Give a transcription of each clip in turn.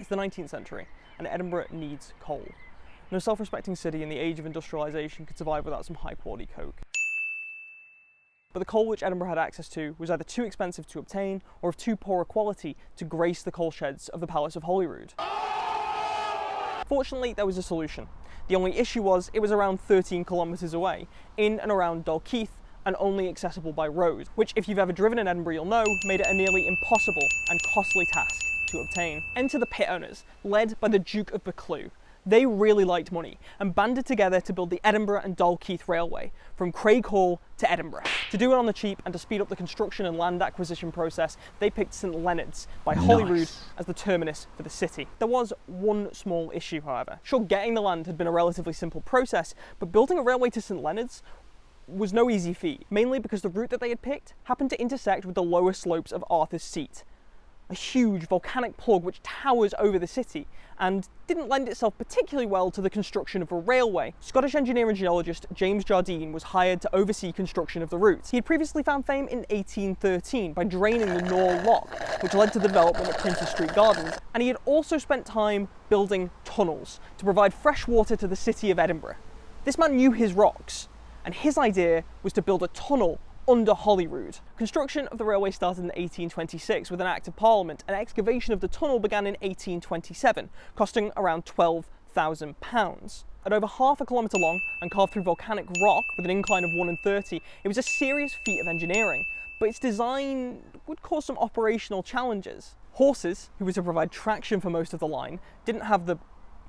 It's the 19th century, and Edinburgh needs coal. No self-respecting city in the age of industrialisation could survive without some high-quality coke. But the coal which Edinburgh had access to was either too expensive to obtain or of too poor a quality to grace the coal sheds of the Palace of Holyrood. Fortunately, there was a solution. The only issue was it was around 13 kilometres away, in and around Dalkeith, and only accessible by road, which, if you've ever driven in Edinburgh, you'll know, made it a nearly impossible and costly task to obtain. Enter the pit owners, led by the Duke of Buccleuch. They really liked money and banded together to build the Edinburgh and Dalkeith Railway from Craighall to Edinburgh. To do it on the cheap and to speed up the construction and land acquisition process, they picked St Leonard's by Holyrood as the terminus for the city. There was one small issue, however. Sure, getting the land had been a relatively simple process, but building a railway to St Leonard's was no easy feat, mainly because the route that they had picked happened to intersect with the lower slopes of Arthur's Seat, a huge volcanic plug which towers over the city and didn't lend itself particularly well to the construction of a railway. Scottish engineer and geologist James Jardine was hired to oversee construction of the route. He had previously found fame in 1813 by draining the Nore Loch, which led to the development of Princes Street Gardens, and he had also spent time building tunnels to provide fresh water to the city of Edinburgh. This man knew his rocks, and his idea was to build a tunnel under Holyrood. Construction of the railway started in 1826 with an Act of Parliament, and excavation of the tunnel began in 1827, costing around £12,000. At over half a kilometre long and carved through volcanic rock with an incline of 1:30, it was a serious feat of engineering, but its design would cause some operational challenges. Horses, who were to provide traction for most of the line, didn't have the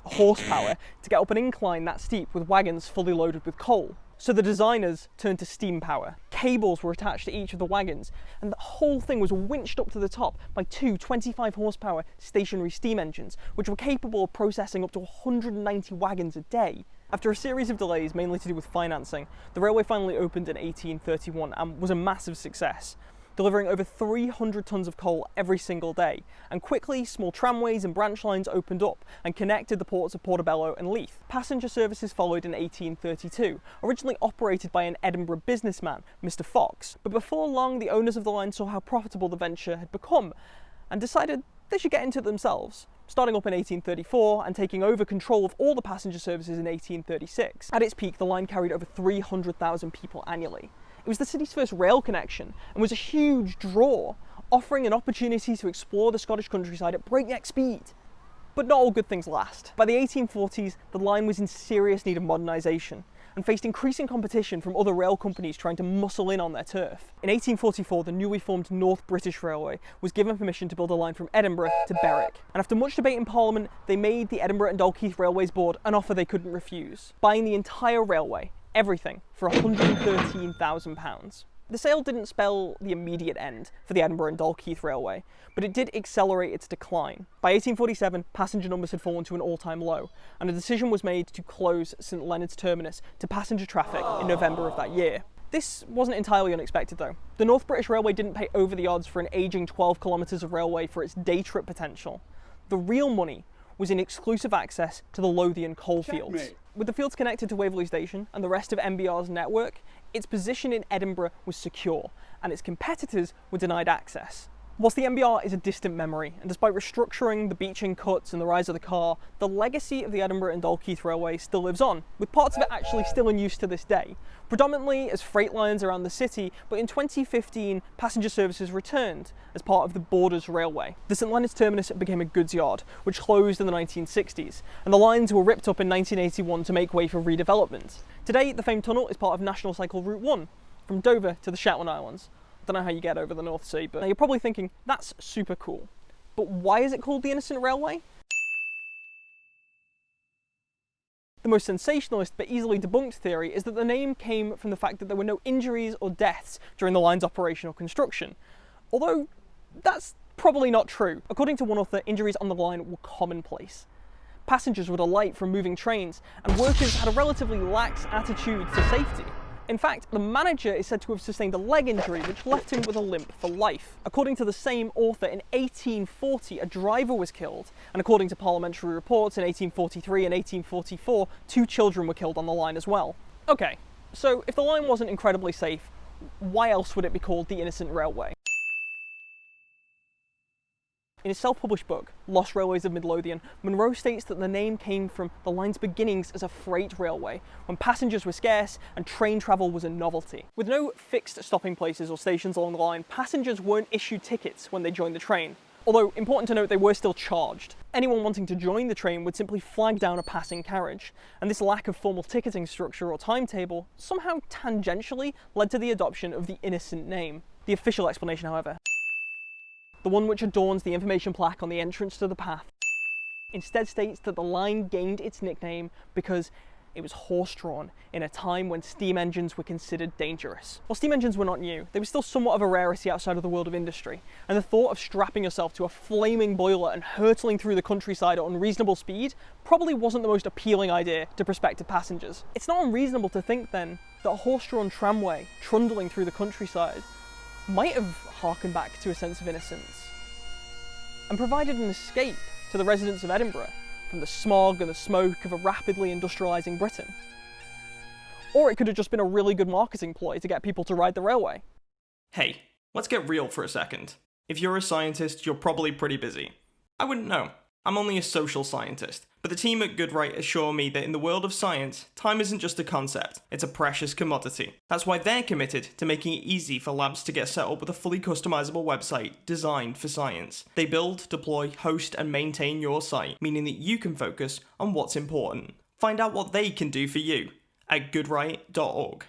horsepower to get up an incline that steep with wagons fully loaded with coal. So the designers turned to steam power. Cables were attached to each of the wagons, and the whole thing was winched up to the top by two 25 horsepower stationary steam engines, which were capable of processing up to 190 wagons a day. After a series of delays, mainly to do with financing, the railway finally opened in 1831 and was a massive success, delivering over 300 tonnes of coal every single day, and quickly small tramways and branch lines opened up and connected the ports of Portobello and Leith. Passenger services followed in 1832, originally operated by an Edinburgh businessman, Mr. Fox, but before long the owners of the line saw how profitable the venture had become and decided they should get into it themselves, starting up in 1834 and taking over control of all the passenger services in 1836. At its peak, the line carried over 300,000 people annually. It was the city's first rail connection and was a huge draw, offering an opportunity to explore the Scottish countryside at breakneck speed. But not all good things last. By the 1840s, the line was in serious need of modernisation and faced increasing competition from other rail companies trying to muscle in on their turf. In 1844, the newly formed North British Railway was given permission to build a line from Edinburgh to Berwick, and after much debate in Parliament, they made the Edinburgh and Dalkeith Railways Board an offer they couldn't refuse, buying the entire railway, everything, for £113,000. The sale didn't spell the immediate end for the Edinburgh and Dalkeith Railway, but it did accelerate its decline. By 1847, passenger numbers had fallen to an all-time low, and a decision was made to close St Leonard's terminus to passenger traffic in November of that year. This wasn't entirely unexpected though. The North British Railway didn't pay over the odds for an ageing 12 kilometres of railway for its day trip potential. The real money was in exclusive access to the Lothian coalfields. Checkmate. With the fields connected to Waverley Station and the rest of MBR's network, its position in Edinburgh was secure, and its competitors were denied access. Whilst the MBR is a distant memory, and despite restructuring, the beaching cuts and the rise of the car, the legacy of the Edinburgh and Dalkeith Railway still lives on, with parts of it actually still in use to this day, predominantly as freight lines around the city, but in 2015 passenger services returned as part of the Borders Railway. The St Leonard's terminus became a goods yard, which closed in the 1960s, and the lines were ripped up in 1981 to make way for redevelopment. Today, the famed tunnel is part of National Cycle Route 1, from Dover to the Shetland Islands. Don't know how you get over the North Sea, but now you're probably thinking, that's super cool. But why is it called the Innocent Railway? The most sensationalist but easily debunked theory is that the name came from the fact that there were no injuries or deaths during the line's operational construction. Although, that's probably not true. According to one author, injuries on the line were commonplace. Passengers would alight from moving trains, and workers had a relatively lax attitude to safety. In fact, the manager is said to have sustained a leg injury which left him with a limp for life. According to the same author, in 1840 a driver was killed, and according to parliamentary reports in 1843 and 1844, 2 children were killed on the line as well. Okay, so if the line wasn't incredibly safe, why else would it be called the Innocent Railway? In his self-published book, Lost Railways of Midlothian, Munro states that the name came from the line's beginnings as a freight railway, when passengers were scarce and train travel was a novelty. With no fixed stopping places or stations along the line, passengers weren't issued tickets when they joined the train. Although, important to note, they were still charged. Anyone wanting to join the train would simply flag down a passing carriage, and this lack of formal ticketing structure or timetable somehow tangentially led to the adoption of the innocent name. The official explanation, however, the one which adorns the information plaque on the entrance to the path, instead states that the line gained its nickname because it was horse-drawn in a time when steam engines were considered dangerous. While steam engines were not new, they were still somewhat of a rarity outside of the world of industry, and the thought of strapping yourself to a flaming boiler and hurtling through the countryside at unreasonable speed probably wasn't the most appealing idea to prospective passengers. It's not unreasonable to think, then, that a horse-drawn tramway trundling through the countryside might have harkened back to a sense of innocence and provided an escape to the residents of Edinburgh from the smog and the smoke of a rapidly industrialising Britain. Or it could have just been a really good marketing ploy to get people to ride the railway. Hey, let's get real for a second. If you're a scientist, you're probably pretty busy. I wouldn't know. I'm only a social scientist, but the team at Goodwright assure me that in the world of science, time isn't just a concept, it's a precious commodity. That's why they're committed to making it easy for labs to get set up with a fully customizable website designed for science. They build, deploy, host, and maintain your site, meaning that you can focus on what's important. Find out what they can do for you at goodwright.org.